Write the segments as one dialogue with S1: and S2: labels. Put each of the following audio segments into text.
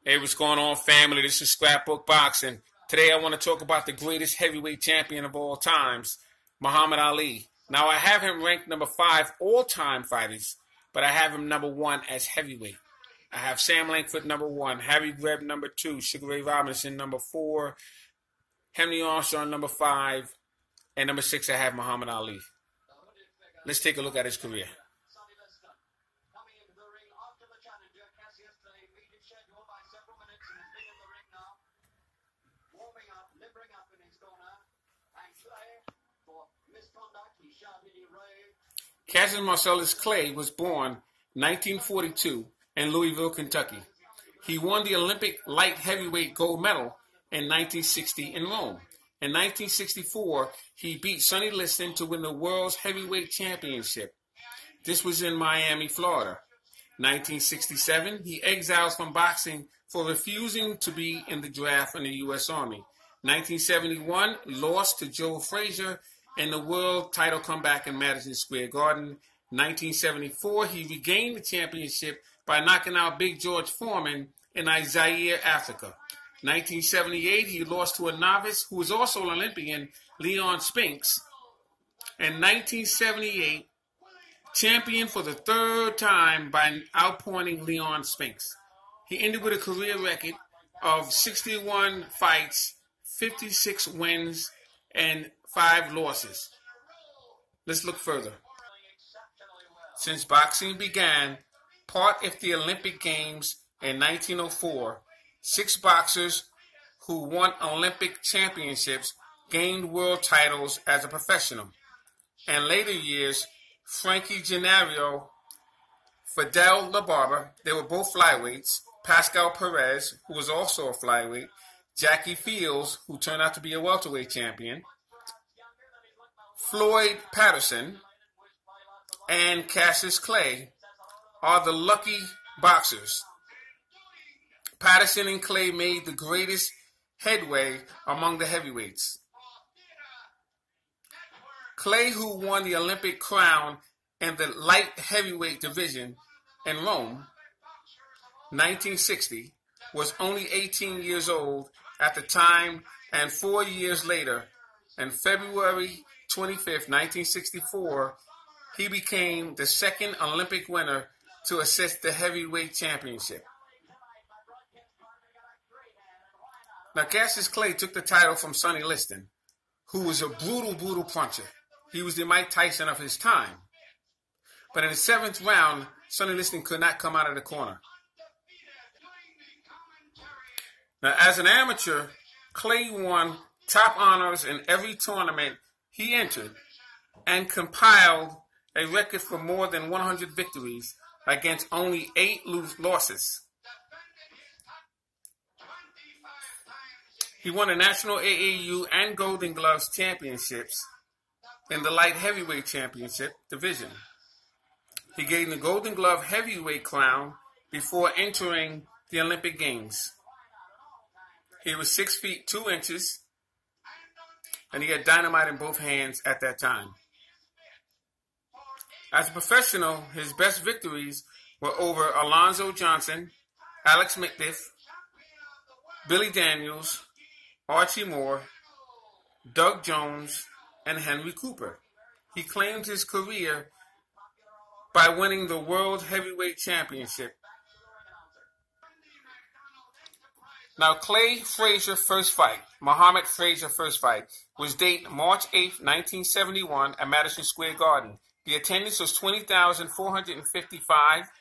S1: Hey, what's going on, family? This is Scrapbook Boxing. Today I want to talk about the greatest heavyweight champion of all times, Muhammad Ali. Now, I have him ranked number 5 all-time fighters, but I have him number 1 as heavyweight. I have Sam Langford number 1, Harry Greb number 2, Sugar Ray Robinson number 4, Henry Armstrong number 5, and number 6 I have Muhammad Ali. Let's take a look at his career. Cassius Marcellus Clay was born 1942 in Louisville, Kentucky. He won the Olympic light heavyweight gold medal in 1960 in Rome. In 1964, he beat Sonny Liston to win the World's Heavyweight Championship. This was in Miami, Florida. 1967, he exiled from boxing for refusing to be in the draft in the U.S. Army. 1971, lost to Joe Frazier in the world title comeback in Madison Square Garden. 1974, he regained the championship by knocking out Big George Foreman in Zaire, Africa. 1978, he lost to a novice who was also an Olympian, Leon Spinks. In 1978, champion for the 3rd time by outpointing Leon Spinks. He ended with a career record of 61 fights, 56 wins, and 5 losses. Let's look further. Since boxing began, part of the Olympic Games in 1904, 6 boxers who won Olympic championships gained world titles as a professional. In later years, Frankie Gennaro, Fidel LaBarba, they were both flyweights, Pascal Perez, who was also a flyweight, Jackie Fields, who turned out to be a welterweight champion, Floyd Patterson, and Cassius Clay are the lucky boxers. Patterson and Clay made the greatest headway among the heavyweights. Clay, who won the Olympic crown in the light heavyweight division in Rome, 1960, was only 18 years old at the time, and 4 years later, on February 25th, 1964, he became the 2nd Olympic winner to assist the heavyweight championship. Now, Cassius Clay took the title from Sonny Liston, who was a brutal puncher. He was the Mike Tyson of his time. But in the 7th round, Sonny Liston could not come out of the corner. Now, as an amateur, Clay won top honors in every tournament he entered and compiled a record for more than 100 victories against only 8 losses. He won the National AAU and Golden Gloves championships in the light heavyweight championship division. He gained the Golden Glove heavyweight crown before entering the Olympic Games. He was 6 feet 2 inches, and he had dynamite in both hands at that time. As a professional, his best victories were over Alonzo Johnson, Alex McDiff, Billy Daniels, Archie Moore, Doug Jones, and Henry Cooper. He claimed his career by winning the World Heavyweight Championship. Now, Clay Frazier first fight, Muhammad Frazier first fight, was date March 8, 1971 at Madison Square Garden. The attendance was 20,455.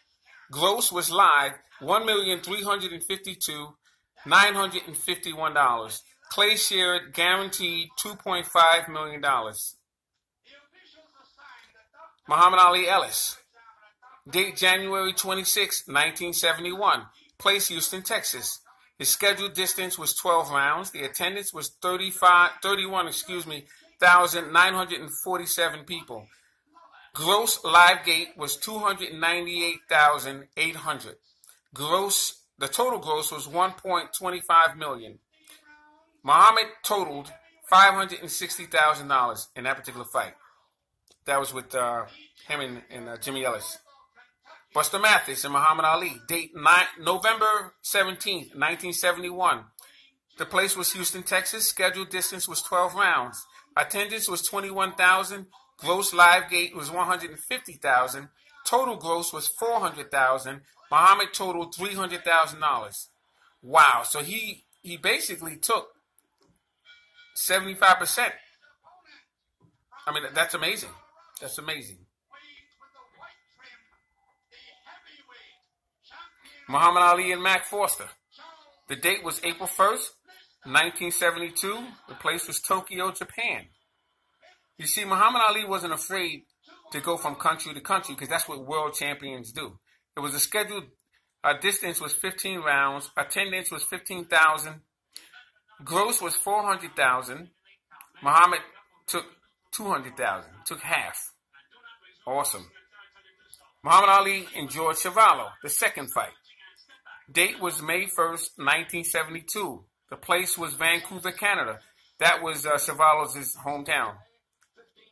S1: Gross was live $1,352,951. Clay shared guaranteed $2.5 million. Muhammad Ali Ellis. Date January 26, 1971. Place Houston, Texas. His scheduled distance was 12 rounds. The attendance was 31,947 people. Gross live gate was 298,800. The total gross was 1.25 million. Muhammad totaled $560,000 in that particular fight. That was with him and Jimmy Ellis. Buster Mathis and Muhammad Ali. Date November 17th, 1971. The place was Houston, Texas. Scheduled distance was 12 rounds. Attendance was 21,000. Gross live gate was 150,000. Total gross was 400,000. Muhammad totaled $300,000. Wow. So he basically took 75%. I mean, that's amazing. That's amazing. Muhammad Ali and Mac Foster. The date was April 1st, 1972. The place was Tokyo, Japan. You see, Muhammad Ali wasn't afraid to go from country to country because that's what world champions do. It was a scheduled distance was 15 rounds. Attendance was 15,000. Gross was 400,000. Muhammad took 200,000. Took half. Awesome. Muhammad Ali and George Chuvalo, the second fight. Date was May 1st, 1972. The place was Vancouver, Canada. That was Chuvalo's hometown.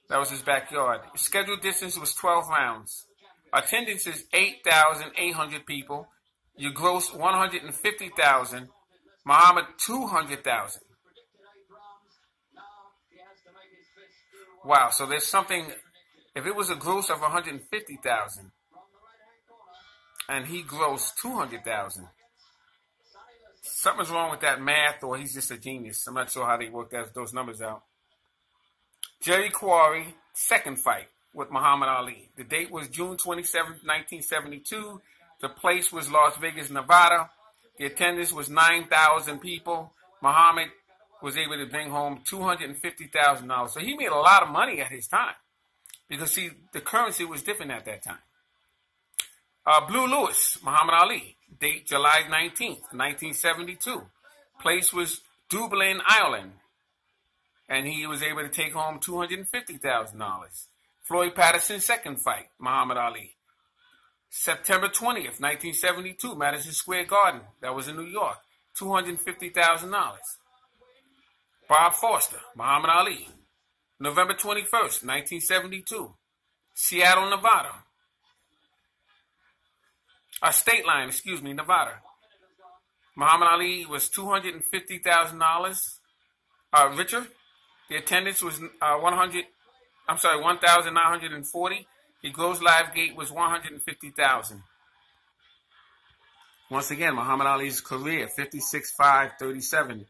S1: That was his backyard. Scheduled distance was 12 rounds. Attendance is 8,800 people. You gross 150,000. Muhammad 200,000. Wow, so there's something. If it was a gross of 150,000 and he grossed 200,000, something's wrong with that math, or he's just a genius. I'm not sure how they worked those numbers out. Jerry Quarry, second fight with Muhammad Ali. The date was June 27th, 1972. The place was Las Vegas, Nevada. The attendance was 9,000 people. Muhammad was able to bring home $250,000. So he made a lot of money at his time. Because, see, the currency was different at that time. Blue Lewis, Muhammad Ali. Date July 19th, 1972. Place was Dublin, Ireland. And he was able to take home $250,000. Floyd Patterson, second fight, Muhammad Ali. September 20th, 1972, Madison Square Garden. That was in New York. $250,000. Bob Foster, Muhammad Ali. November 21st, 1972. Seattle, Nevada. State Line, Nevada. Muhammad Ali was $250,000 richer. The attendance was 1,940. The gross live gate was 150,000. Once again, Muhammad Ali's career, 56-5-37.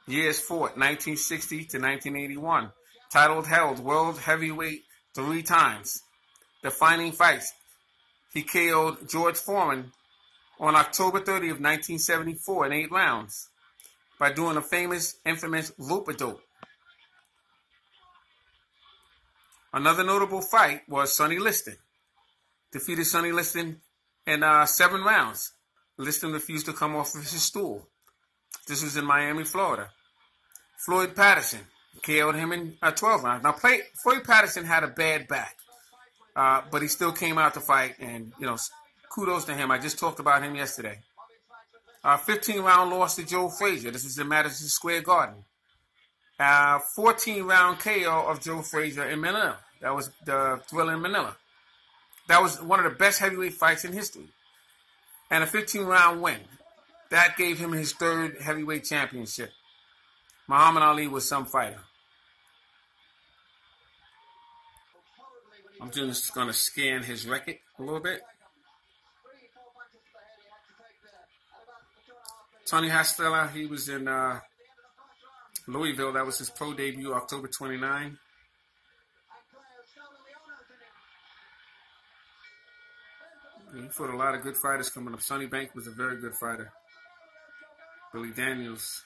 S1: Years fought, 1960 to 1981. Title held, world heavyweight 3 times. Defining fights. He KO'd George Foreman on October 30 of 1974 in 8 rounds by doing a infamous rope-a-dope. Another notable fight was Sonny Liston. Defeated Sonny Liston in 7 rounds. Liston refused to come off of his stool. This was in Miami, Florida. Floyd Patterson KO'd him in 12 rounds. Now, Floyd Patterson had a bad back, but he still came out to fight, and, kudos to him. I just talked about him yesterday. 15-round loss to Joe Frazier. This was in Madison Square Garden. 14-round KO of Joe Frazier in Manila. That was the Thriller in Manila. That was one of the best heavyweight fights in history. And a 15-round win. That gave him his 3rd heavyweight championship. Muhammad Ali was some fighter. I'm just going to scan his record a little bit. Tony Hastella, he was in Louisville. That was his pro debut, October 29. He fought a lot of good fighters coming up. Sonny Bank was a very good fighter. Billy Daniels.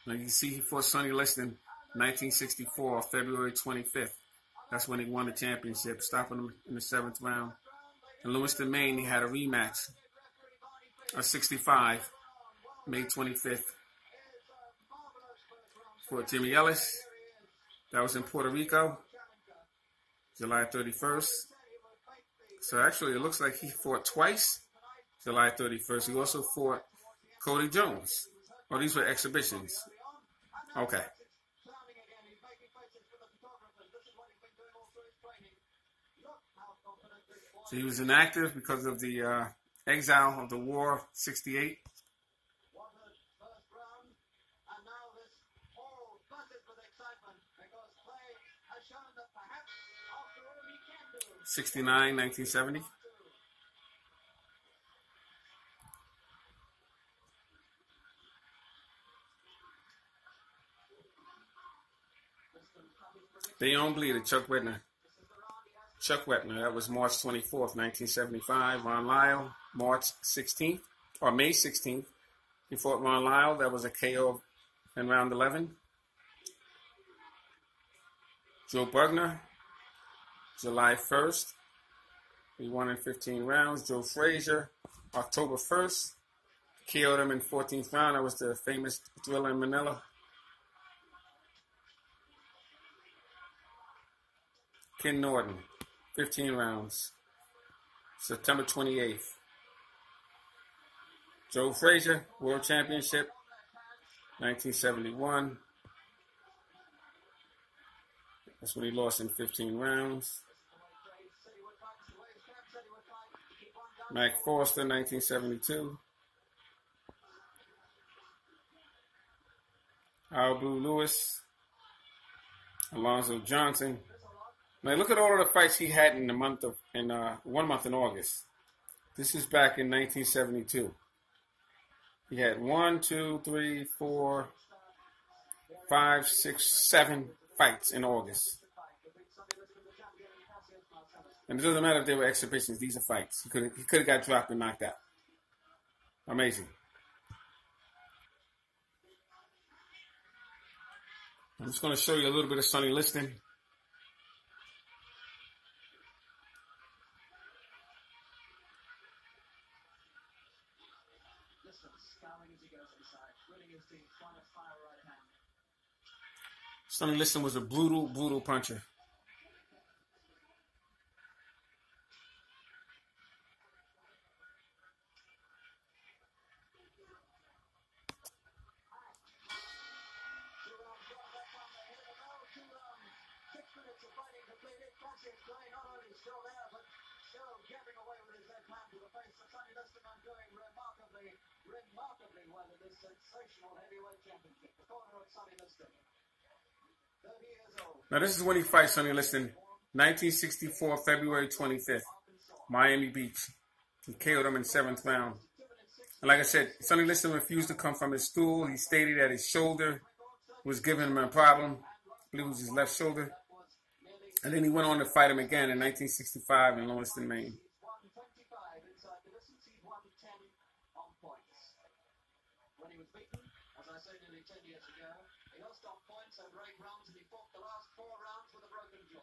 S1: Now you can see he fought Sonny Liston in 1964, February 25th. That's when he won the championship, stopping him in the 7th round. In Lewiston, Maine, he had a rematch of 65, May 25th. For Jimmy Ellis. That was in Puerto Rico, July 31st. So actually, it looks like he fought twice, July 31st. He also fought Cody Jones. Oh, these were exhibitions. Okay. So he was inactive because of the exile of the war, 68. '69, 1970. They own bleeder, Chuck Wepner. That was March 24th, 1975. Ron Lyle, March 16th, or May 16th. He fought Ron Lyle. That was a KO in round 11. Joe Bugner, July 1st. He won in 15 rounds. Joe Frazier, October 1st. KO'd him in 14th round. That was the famous Thriller in Manila. Ken Norton, 15 rounds. September 28th. Joe Frazier, World Championship, 1971. That's when he lost in 15 rounds. Mac Foster, 1972. Al Blue Lewis. Alonzo Johnson. Now look at all of the fights he had in the month of 1 month in August. This is back in 1972. He had 1, 2, 3, 4, 5, 6, 7 fights in August. And it doesn't matter if they were exhibitions, these are fights. He could have got dropped and knocked out. Amazing. I'm just going to show you a little bit of Sonny Liston. Sonny Liston was a brutal, brutal puncher.
S2: Remarkably well in this sensational heavyweight championship. The corner of Sonny Liston. 30 years old.
S1: Now this is when he fights Sonny Liston, 1964, February 25th, Miami Beach. He KO'd him in 7th round. And like I said, Sonny Liston refused to come from his stool. He stated that his shoulder was giving him a problem. I believe it was his left shoulder. And then he went on to fight him again in 1965 in Lewiston, Maine.
S2: When he was beaten, as I said nearly 10 years ago, he lost on points over 8 rounds and he fought the last 4 rounds with a broken jaw.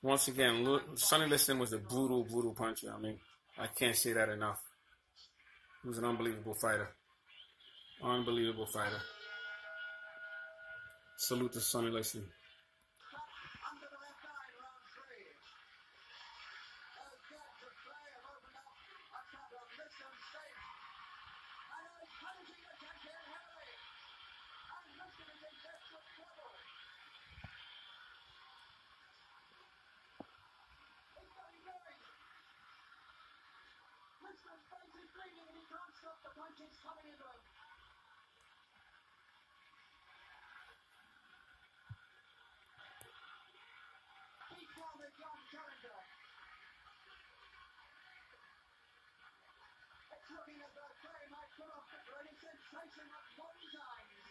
S1: Once again, Sonny Liston was a brutal, brutal puncher. I mean, I can't say that enough. He was an unbelievable fighter. Unbelievable fighter. Salute to Sonny Liston.
S2: Looking as though Clay might put off the greatest sensation of modern times.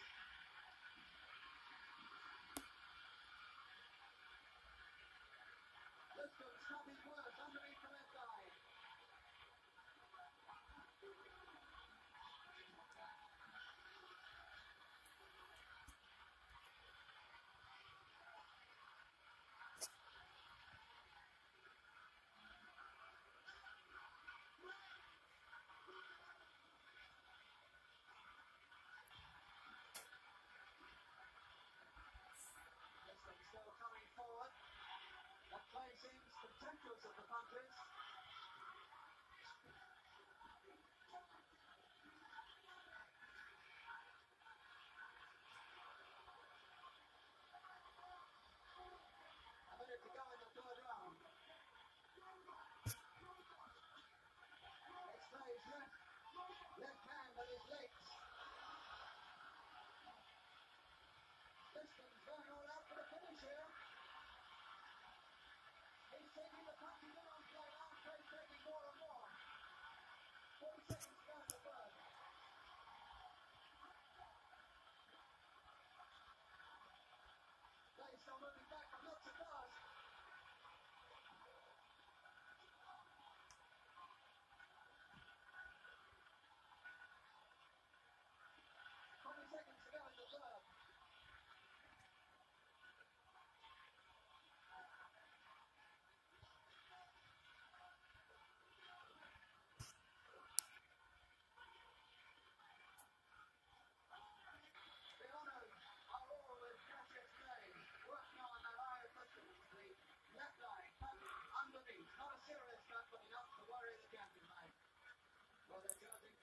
S2: Liston's happy words underneath the left eye.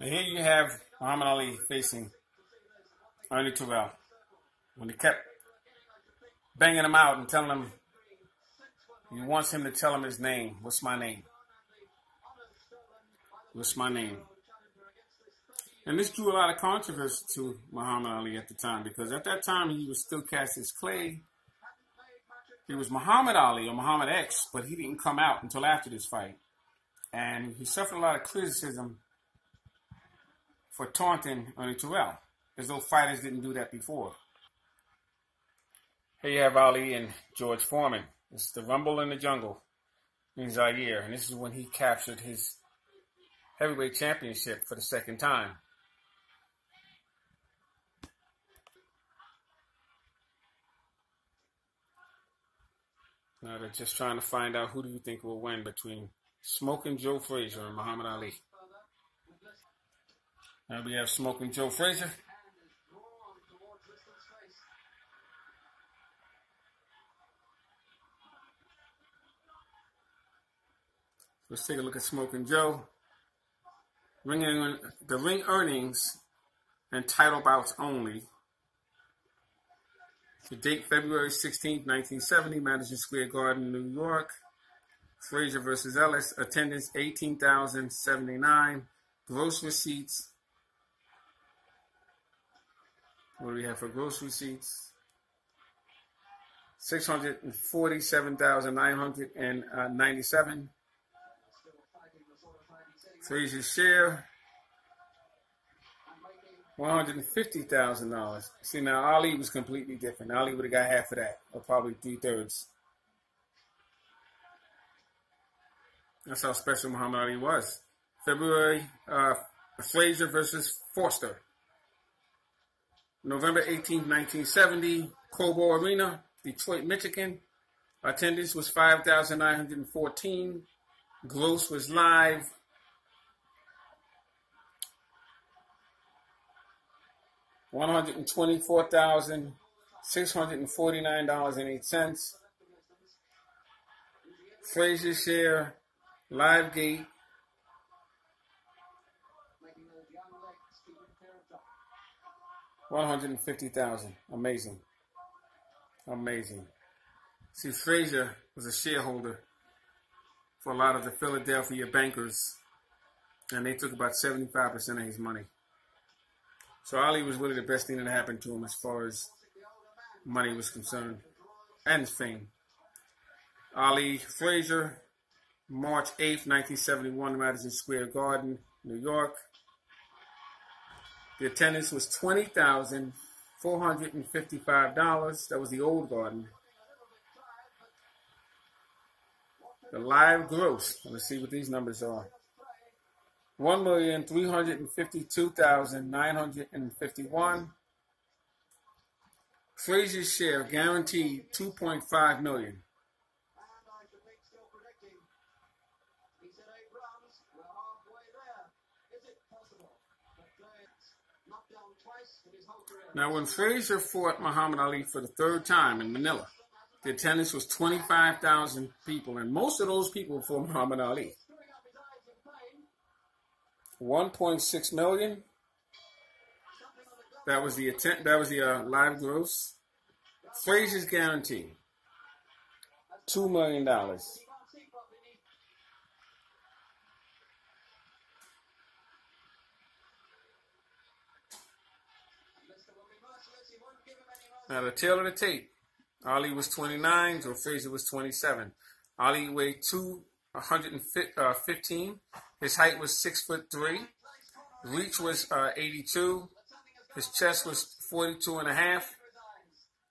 S1: And here you have Muhammad Ali facing Ernie Terrell. When he kept banging him out and telling him he wants him to tell him his name. What's my name? What's my name? And this drew a lot of controversy to Muhammad Ali at the time, because at that time he was still Cassius Clay. He was Muhammad Ali or Muhammad X, but he didn't come out until after this fight. And he suffered a lot of criticism for taunting Ernie Terrell, as though fighters didn't do that before. Here you have Ali and George Foreman. This is the Rumble in the Jungle in Zaire, and this is when he captured his heavyweight championship for the second time. Now they're just trying to find out who do you think will win between Smoking Joe Frazier and Muhammad Ali. Now we have Smoking Joe Frazier. Let's take a look at Smoking Joe. The ring earnings and title bouts only. The date, February 16th, 1970, Madison Square Garden, New York. Frazier versus Ellis. Attendance, 18,079. Gross receipts. What do we have for gross receipts? 647,997. Frazier's share, $150,000. See, now Ali was completely different. Ali would have got half of that, or probably 3/3. That's how special Muhammad Ali was. February, Frazier versus Foster. November 18th, 1970, Cobo Arena, Detroit, Michigan. Attendance was 5,914. Gross was live. $124,649.08. Frazier's share, live gate, $150,000. Amazing. Amazing. See, Frazier was a shareholder for a lot of the Philadelphia bankers, and they took about 75% of his money. So Ali was really the best thing that happened to him as far as money was concerned, and fame. Ali Frazier, March 8th, 1971, Madison Square Garden, New York. The attendance was $20,455. That was the old Garden. The live gross, let's see what these numbers are. $1,352,951. Frazier's share guaranteed $2.5 million. Now, when Frazier fought Muhammad Ali for the third time in Manila, the attendance was 25,000 people, and most of those people were for Muhammad Ali. 1.6 million. That was the live gross. Frazier's guarantee, $2 million. Now the tail of the tape. Ali was 29, Joe Frazier was 27. Ali weighed 215. His height was 6'3". Reach was 82. His chest was 42.5.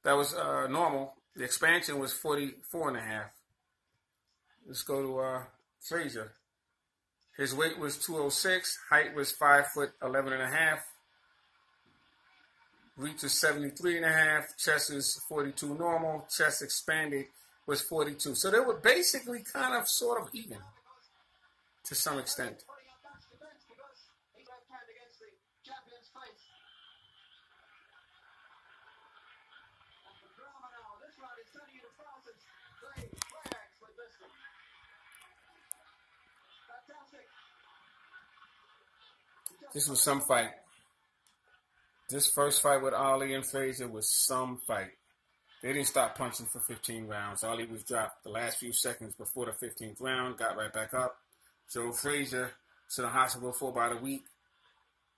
S1: That was normal. The expansion was 44.5. Let's go to Frazier. His weight was 206. Height was 5'11.5". Reach was 73.5. Chest was 42 normal. Chest expanded was 42. So they were basically kind of sort of even to some extent. This was some fight. This first fight with Ali and Frazier was some fight. They didn't stop punching for 15 rounds. Ali was dropped the last few seconds before the 15th round, got right back up. So Frazier to the hospital for about a week.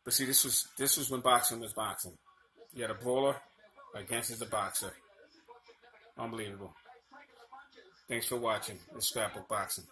S1: But see, this was when boxing was boxing. You had a brawler against the boxer. Unbelievable. Thanks for watching. It's Scrapbook Boxing.